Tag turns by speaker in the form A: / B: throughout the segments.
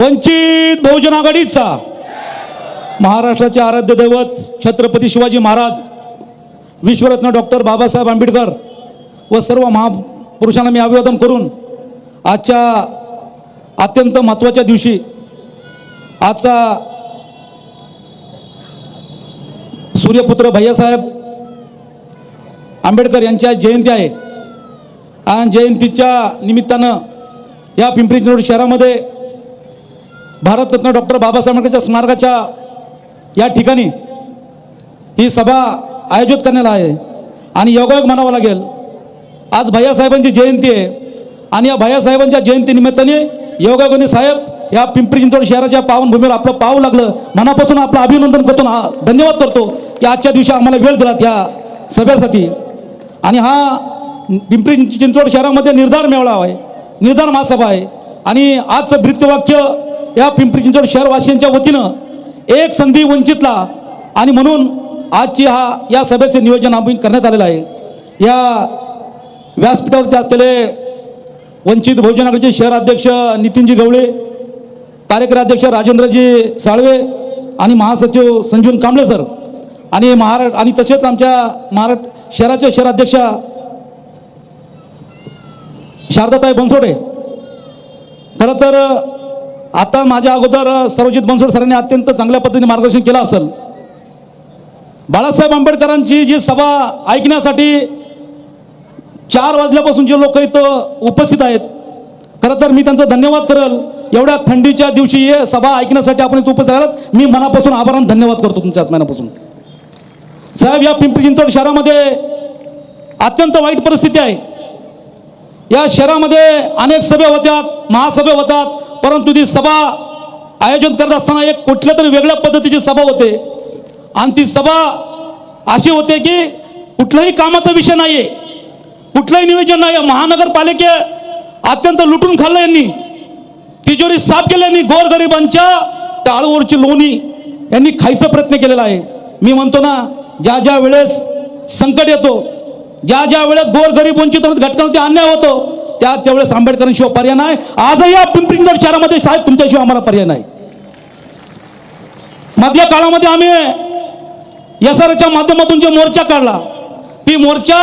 A: वंचित बहुजन आघाडीचा महाराष्ट्राचे आराध्य दैवत छत्रपती शिवाजी महाराज, विश्वरत्न डॉक्टर बाबासाहेब आंबेडकर व सर्व महापुरुषांना मी अभिवादन करून आजच्या अत्यंत महत्त्वाच्या दिवशी आजचा सूर्यपुत्र भैयासाहेब आंबेडकर यांच्या जयंती आहे आणि जयंतीच्या निमित्तानं या पिंपरी चिंचवड शहरामध्ये भारतरत्न डॉक्टर बाबासाहेब आंबेडकरच्या स्मारकाच्या या ठिकाणी ही सभा आयोजित करण्यात आहे आणि योगायोग म्हणावं लागेल। आज भैयासाहेबांची जयंती आहे आणि या भैयासाहेबांच्या जयंतीनिमित्ताने योगायोगाने साहेब या पिंपरी चिंचवड शहराच्या पावनभूमीवर आपलं पाव लागलं, मनापासून आपलं अभिनंदन करतो, धन्यवाद करतो की आजच्या दिवशी आम्हाला वेळ दिलात या सभेसाठी। आणि हा पिंपरी चिंचवड शहरामध्ये निर्धार मेळावा आहे, निर्धार महासभा आहे आणि आजचं ब्रीदवाक्य या पिंपरी चिंचवड शहरवासियांच्या वतीनं एक संधी वंचितला, आणि म्हणून आजची या सभेचे नियोजन आम्ही करण्यात आलेलं आहे। या व्यासपीठावरती असलेले वंचित बहुजन आघाडीचे शहर अध्यक्ष नितीनजी गवळे, कार्यकारी अध्यक्ष राजेंद्रजी साळवे आणि महासचिव संजीवन कांबळे सर आणि तसेच आमच्या महाराष्ट्र शहराचे शहराध्यक्ष शारदाताई बनसोडे। खरं तर आता माझ्या अगोदर सर्वजित बनसोडे सरांनी अत्यंत चांगल्या पद्धतीने मार्गदर्शन केलं असेल। बाळासाहेब आंबेडकरांची जी सभा ऐकण्यासाठी 4 वाजल्यापासून जे लोक इथं उपस्थित आहेत, खरं तर मी त्यांचा धन्यवाद करेल। एवढ्या थंडीच्या दिवशी हे सभा ऐकण्यासाठी आपण इथं उपस्थित राहिलात, मी मनापासून आभार आणि धन्यवाद करतो तुमच्याच मनापासून। साहेब, या पिंपरी चिंचवड शहरामध्ये अत्यंत वाईट परिस्थिती आहे। या शहरामध्ये अनेक सभा होतात, महासभा होतात, परंतु ती सभा आयोजन करत असताना एक कुठल्या तरी वेगळ्या पद्धतीची सभा होते आणि ती सभा अशी होते की कुठल्याही कामाचा विषय नाहीये, कुठलंही नियोजन नाही। महानगरपालिके अत्यंत लुटून खाल्लं, यांनी तिजोरी साफ केली, यांनी गोरगरिबांच्या टाळूवरची लोणी यांनी खायचा प्रयत्न केलेला आहे। मी म्हणतो ना, ज्या ज्या वेळेस संकट येतो, ज्या ज्या वेळेस गोरगरीब वंचित घटकांवरती अन्याय होतो, त्यावेळेस आंबेडकरांशिवाय पर्याय नाही। आजही या पिंपरी चिंचवड शहरामध्ये साहेब तुमच्याशिवाय आम्हाला पर्याय नाही। मधल्या काळामध्ये आम्ही एसआरच्या माध्यमातून जे मोर्चा काढला, ती मोर्चा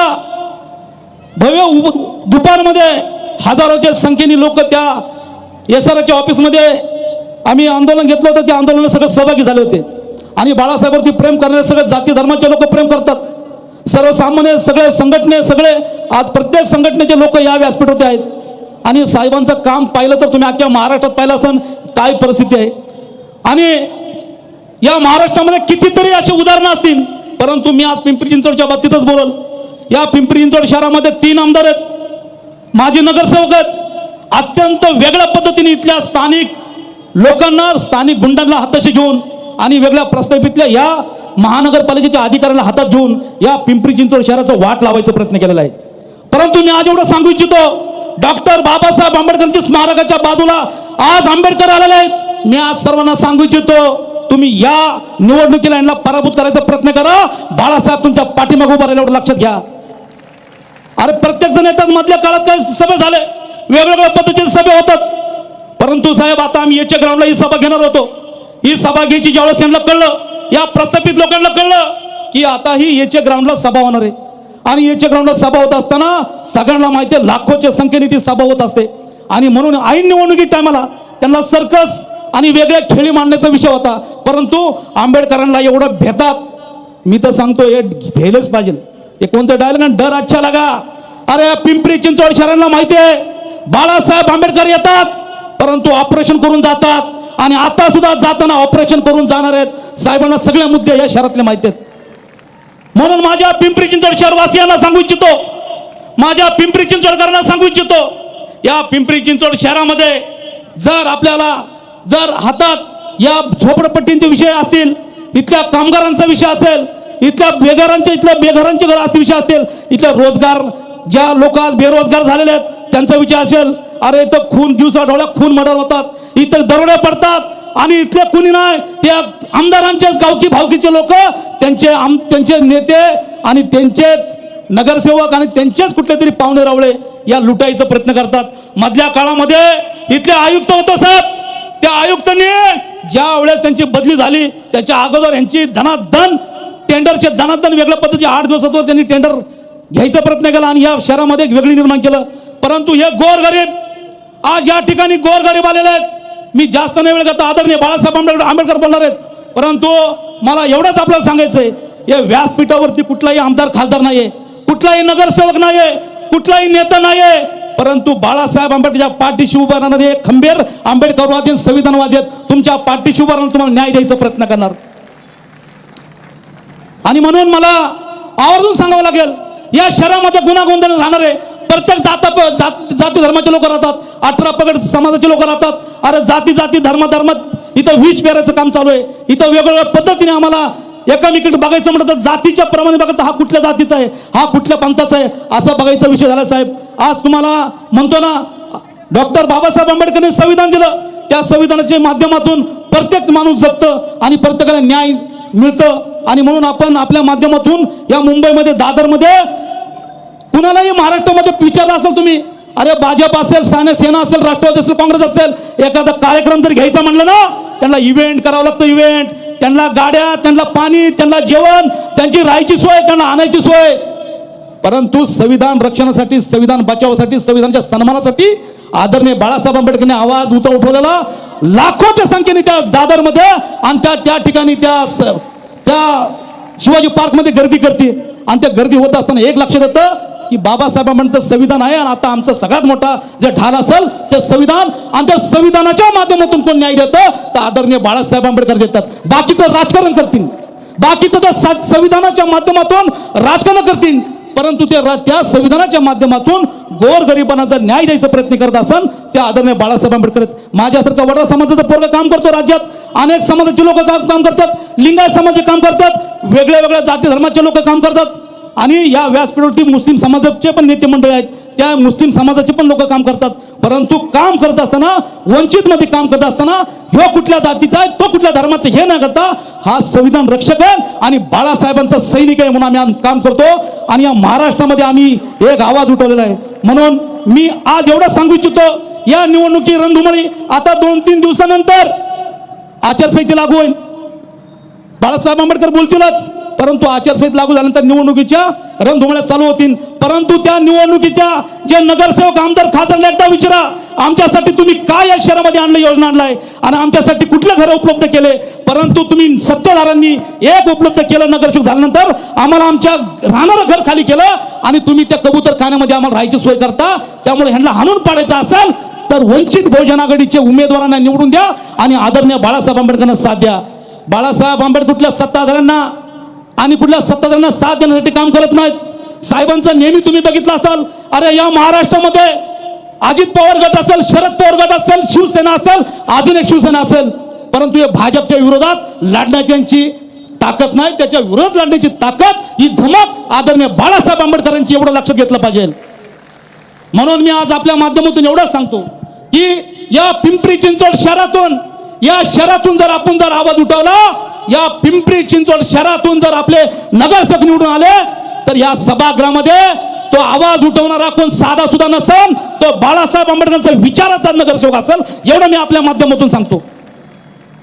A: भव्य दुपारमध्ये हजारोच्या संख्येने लोक त्या एसआरच्या ऑफिसमध्ये आम्ही आंदोलन घेतलं होतं, त्या आंदोलनात सगळे सहभागी झाले होते आणि बाळासाहेबांवरती प्रेम करणारे सगळे जाती धर्माचे लोक प्रेम करतात, सर्वसामान्य सगळे संघटने, सगळे आज प्रत्येक संघटनेचे लोक या व्यासपीठावरती आहेत आणि साहेबांचं काम पाहिलं तर तुम्ही अख्ख्या महाराष्ट्रात पाहिलं असेल काय परिस्थिती आहे। आणि या महाराष्ट्रामध्ये कितीतरी असे उदाहरणं असतील, परंतु मी आज पिंपरी चिंचवडच्या बाबतीतच बोलल। या पिंपरी चिंचवड शहरामध्ये 3 आमदार आहेत, माजी नगरसेवक आहेत। अत्यंत वेगळ्या पद्धतीने इथल्या स्थानिक लोकांना, स्थानिक गुंडांना हाताशी घेऊन आणि वेगळ्या प्रस्थापितल्या या महानगरपालिकेच्या अधिकाऱ्यांना हातात घेऊन या पिंपरी चिंचवड शहराचं वाट लावायचा प्रयत्न केलेला आहे। परंतु मी आज एवढं सांगू इच्छितो, डॉक्टर बाबासाहेब आंबेडकरांच्या स्मारकाच्या बाजूला आज आंबेडकर आलेले आहेत। मी आज सर्वांना सांगू इच्छितो, तुम्ही या निवडणुकीला यांना पराभूत करायचा प्रयत्न करा, बाळासाहेब तुमच्या पाठीमागे उभा राहिला, एवढं लक्षात घ्या। अरे प्रत्येक जण येतात, मधल्या काळात काही सभे झाले, वेगवेगळ्या पद्धतीचे सभे होतात, परंतु साहेब आता आम्ही याच्या ग्राउंडला ही सभा घेणार होतो। ही सभा घ्यायची ज्यावेळेस यांना कळलं, या प्रस्थापित लोकांना कळलं की आता ही याच्या ग्राउंडला सभा होणार आहे आणि याच्या ग्राउंडला सभा होत असताना सगळ्यांना माहिती आहे लाखोच्या संख्येने ती सभा होत असते आणि म्हणून ऐन निवडणुकी टायमाला त्यांना सर्कस आणि वेगळ्या खेळी मांडण्याचा विषय होता, परंतु आंबेडकरांना एवढं भेतात, मी तर सांगतो हे भेलच पाहिजे। हे कोणतं डायलॉग, डर अच्छा लगा। अरे पिंपरी चिंचवड शहरांना माहिती आहे बाळासाहेब आंबेडकर येतात, परंतु ऑपरेशन करून जातात आणि आता सुद्धा जाताना ऑपरेशन करून जाणार आहेत। साहेबांना सगळे मुद्दे या शहरातले माहिती आहेत, म्हणून माझ्या पिंपरी चिंचवड शहरवासियांना सांगू इच्छितो, माझ्या पिंपरी चिंचवडकरांना सांगू इच्छितो, या पिंपरी चिंचवड शहरामध्ये जर हातात या झोपडपट्टींचे विषय असतील, इथल्या कामगारांचा विषय असेल, इथल्या बेघरांचे घर असते विषय असतील, इथल्या रोजगार ज्या लोक आज बेरोजगार झालेले आहेत त्यांचा विषय असेल, अरे इथं खून दिवसा डोळ्या खून मर्डर होतात, इथं दरोडे पडतात आणि इथले कुणी नाही त्या आमदारांचे गावकी भावकीचे लोक त्यांचे नेते आणि त्यांचेच नगरसेवक आणि त्यांचेच कुठले तरी पाहुणे रावळे या लुटायचा प्रयत्न करतात। मधल्या काळामध्ये इथले आयुक्त होतो साहेब, त्या आयुक्तांनी ज्या वेळेस त्यांची बदली झाली त्याच्या अगोदर यांची धनाधन टेंडरचे धनाधन वेगळ्या पद्धतीचे 8 दिवसावर त्यांनी टेंडर घ्यायचा प्रयत्न केला आणि या शहरामध्ये एक वेगळी निर्माण केलं. परंतु हे गोरगरीब आज या ठिकाणी गोरगरीब आलेले आहेत. मी जास्त नाही वेळ घेतो, आदरणीय बाळासाहेब आंबेडकर बोलणार आहेत. परंतु मला एवढंच आपल्याला सांगायचंय, या व्यासपीठावरती कुठलाही आमदार खासदार नाहीये, कुठलाही नगरसेवक नाहीये, कुठलाही नेता नाहीये, परंतु बाळासाहेब आंबेडकरच्या पाठीशी उभा राहणारे खंबीर आंबेडकरवादी संविधानवादी आहेत. तुमच्या पाठीशी उभा राहून तुम्हाला न्याय द्यायचा प्रयत्न करणार. आणि म्हणून मला आवर्जून सांगावं लागेल, या शहरामध्ये गुन्हा गोंधळ राहणारे प्रत्येक जाती धर्माचे लोक राहतात, 18 पगड समाजाचे लोक राहतात. अरे जाती धर्मात इथं विष पेरायचं काम चालू आहे. इथं वेगवेगळ्या पद्धतीने आम्हाला एकामेकीकडे बघायचं म्हटलं तर जातीच्या प्रमाणे बघत हा कुठल्या जातीचा आहे, हा कुठल्या पंथाचा आहे, असा बघायचा विषय झाला. साहेब, आज तुम्हाला म्हणतो ना, डॉक्टर बाबासाहेब आंबेडकरांनी संविधान दिलं, त्या संविधानाच्या माध्यमातून प्रत्येक माणूस जगतं आणि प्रत्येकाला न्याय मिळतं. आणि म्हणून आपण आपल्या माध्यमातून या मुंबईमध्ये दादरमध्ये कुणालाही महाराष्ट्रामध्ये विचारलं असेल तुम्ही, अरे भाजप असेल, सेना असेल, राष्ट्रवादी असेल, काँग्रेस असेल, एखादा कार्यक्रम जर घ्यायचा म्हणलं ना, त्यांना इव्हेंट करावं लागतं. इव्हेंट, त्यांना गाड्या, त्यांना पाणी, त्यांना जेवण, त्यांची राहायची सोय, त्यांना आणायची सोय. परंतु संविधान रक्षणासाठी, संविधान बचावासाठी, संविधानाच्या सन्मानासाठी आदरणीय बाळासाहेब आंबेडकरांनी आवाज उठवलेला लाखोच्या संख्येने त्या दादरमध्ये आणि त्या ठिकाणी त्या शिवाजी पार्कमध्ये गर्दी करते. आणि त्या गर्दी होत असताना एक लक्षात येतं की बाबासाहेब आंबेडकर संविधान आहे आणि आता आमचा सगळ्यात मोठा जे ढाल असेल ते संविधान, आणि त्या संविधानाच्या माध्यमातून कोण न्याय देतं तर आदरणीय बाळासाहेब आंबेडकर देतात. बाकीचं राजकारण करतील, बाकीचं तर संविधानाच्या माध्यमातून राजकारण करतील, परंतु त्या संविधानाच्या माध्यमातून गोरगरिबांना जर न्याय द्यायचा प्रयत्न करत असेल त्या आदरणीय बाळासाहेब आंबेडकर. माझ्यासारखा वडा समाजाचं पोरग काम करतो राज्यात, अनेक समाजाचे लोक काम करतात, लिंगायत समाजाचे काम करतात, वेगळ्या वेगळ्या जाती धर्माचे लोक काम करतात. आणि या व्यासपीठावरती मुस्लिम समाजाचे पण नेते मंडळी आहेत, त्या मुस्लिम समाजाचे पण लोक काम करतात. परंतु काम करत असताना, वंचित मध्ये काम करत असताना, ह्यो कुठल्या जातीचा आहे, तो कुठल्या धर्माचा हे न करता हा संविधान रक्षक आहे आणि बाळासाहेबांचा सैनिक आहे म्हणून आम्ही काम करतो. आणि या महाराष्ट्रामध्ये आम्ही एक आवाज उठवलेला आहे. म्हणून मी आज एवढं सांगू इच्छितो, या निवडणुकी रणधुमाळी आता 2-3 दिवसानंतर आचारसंहिता लागू होईल. बाळासाहेब आंबेडकर बोलतीलच, परंतु आचारसंहिता लागू झाल्यानंतर निवडणुकीच्या रणधुमाळ्या चालू होतील. परंतु त्या निवडणुकीच्या जे नगरसेवक, आमदार, खासदार एकदा विचारा, आमच्यासाठी तुम्ही काय या शहरामध्ये आणलं, योजना आणलाय आणि आमच्यासाठी कुठले घर उपलब्ध केले. परंतु तुम्ही सत्ताधाऱ्यांनी एक उपलब्ध केलं नगरसेवक झाल्यानंतर, आम्हाला आमच्या राहणारं घर खाली केलं आणि तुम्ही त्या कबूतरखान्यामध्ये आम्हाला राहायची सोय करता. त्यामुळे ह्यांना हाणून पाडायचं असेल तर वंचित बहुजन आघाडीचे उमेदवारांना निवडून द्या आणि आदरणीय बाळासाहेब आंबेडकरांना साथ द्या. बाळासाहेब आंबेडकर कुठल्या सत्ताधाऱ्यांना आणि कुठल्या सत्ताधाऱ्यांना साथ देण्यासाठी काम करत नाहीत. साहेबांचं नेहमी तुम्ही बघितलं असाल, अरे या महाराष्ट्रामध्ये अजित पवार गट असेल, शरद पवार गट असेल, शिवसेना असेल, अजून एक शिवसेना असेल, परंतु या भाजपच्या विरोधात लढण्याची ताकद नाही. त्याच्या विरोधात लढण्याची ताकद, ही धमक आदरणीय बाळासाहेब आंबेडकरांची, एवढं लक्षात घेतलं पाहिजे. म्हणून मी आज आपल्या माध्यमातून एवढंच सांगतो की या पिंपरी चिंचवड शहरातून, या शहरातून जर आपण आवाज उठवला, या पिंपरी चिंचवड शहरातून जर आपले नगरसेवक निवडून आले तर या सभागृहामध्ये तो आवाज उठवणारा कोण साधा सुद्धा नसेल, तो बाळासाहेब आंबेडकरांचा विचाराचा नगरसेवक असेल, एवढं मी आपल्या माध्यमातून सांगतो.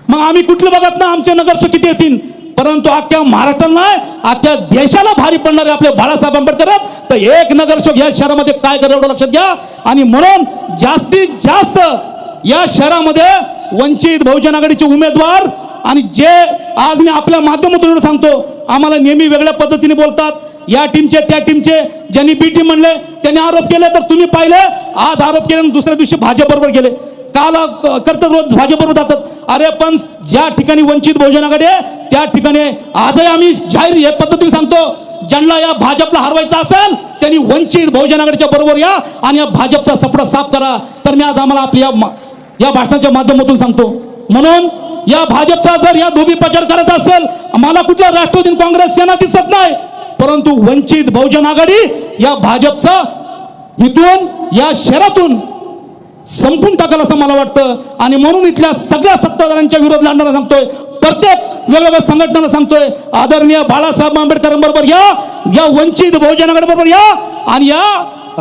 A: मग आम्ही कुठलं बघत ना आमचे नगरसेवक किती येतील, परंतु अख्ख्या महाराष्ट्राला नाही, अख्ख्या देशाला भारी पडणारे आपले बाळासाहेब आंबेडकर आहेत. तर एक नगरसेवक या शहरामध्ये काय करेल एवढं लक्षात घ्या. आणि म्हणून जास्तीत जास्त या शहरामध्ये वंचित बहुजन आघाडीचे उमेदवार, आणि जे आज मी आपल्या माध्यमातून एवढं सांगतो, आम्हाला नेहमी वेगळ्या पद्धतीने बोलतात, या टीमचे त्या टीमचे, ज्यांनी बी टीम म्हणले त्यांनी आरोप केले, तर तुम्ही पाहिले आज आरोप केले दुसऱ्या दिवशी भाजप बरोबर गेले, काल करतात रोज भाजप बरोबर जातात. अरे पण ज्या ठिकाणी वंचित बहुजन आघाडी आहे त्या ठिकाणी आजही आम्ही जाहीर या पद्धतीने सांगतो, ज्यांना या भाजपला हरवायचं असेल त्यांनी वंचित बहुजन आघाडीच्या बरोबर या आणि या भाजपचा सपडा साफ करा. तर मी आज आम्हाला आपल्या या भाषणाच्या माध्यमातून सांगतो. म्हणून या भाजपचा जर या धोबी प्रचार करायचा असेल, मला कुठल्या राष्ट्रवादी काँग्रेस सेना दिसत नाही, परंतु वंचित बहुजन आघाडी या भाजपचा इथून या शहरातून संपून टाकाल असं मला वाटतं. आणि म्हणून इथल्या सगळ्या सत्ताधाऱ्यांच्या विरोध लढणारा सांगतोय, प्रत्येक वेगवेगळ्या संघटनांना सांगतोय, आदरणीय बाळासाहेब आंबेडकरांबरोबर या वंचित बहुजन आघाडी बरोबर या आणि या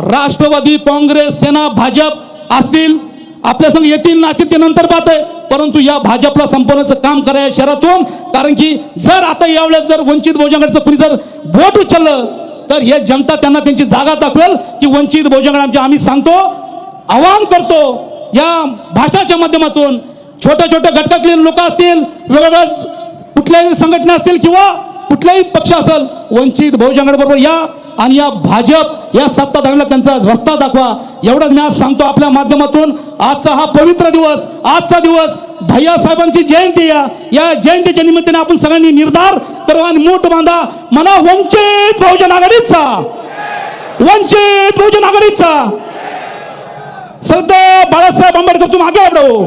A: राष्ट्रवादी काँग्रेस सेना भाजप असतील आपल्या संग येतील नातील ते नंतर पाहत आहे, परंतु या भाजपला संपवण्याचं काम करा शहरातून. कारण की जर आता यावेळेस जर वंचित बहुजन आघाडीचं कुणी जर बोट उचललं तर हे जनता त्यांना त्यांची जागा दाखवेल की वंचित बहुजन आघाडी आम्ही सांगतो, आवाहन करतो या भाषणाच्या माध्यमातून. छोट्या छोट्या घटकातले लोक असतील, वेगवेगळ्या कुठल्याही संघटना असतील किंवा कुठलाही पक्ष असेल, वंचित बहुजन आघाडी बरोबर या आणि या भाजप या सत्ताधाऱ्यांना त्यांचा रस्ता दाखवा. एवढंच मी आज सांगतो आपल्या माध्यमातून. आजचा हा पवित्र दिवस, आजचा दिवस भैया साहेबांची जयंती या जयंतीच्या निमित्ताने आपण सगळ्यांनी निर्धार करू आणि मूठ बांधा. म्हणा वंचित बहुजन आघाडीचा, वंचित बहुजन आघाडीचा. सरदार बाळासाहेब आंबेडकर तुम आगे बढ़ो.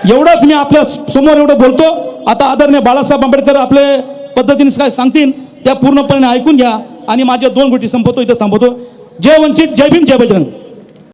A: एवढंच मी आपल्या समोर एवढं बोलतो. आता आदरणीय बाळासाहेब आंबेडकर आपले पद्धतीने काय सांगतील त्या पूर्णपणे ऐकून घ्या आणि माझ्या 2 गोष्टी संपवतो, इथं थांबवतो. जय वंचित, जय भीम, जय बजरंग.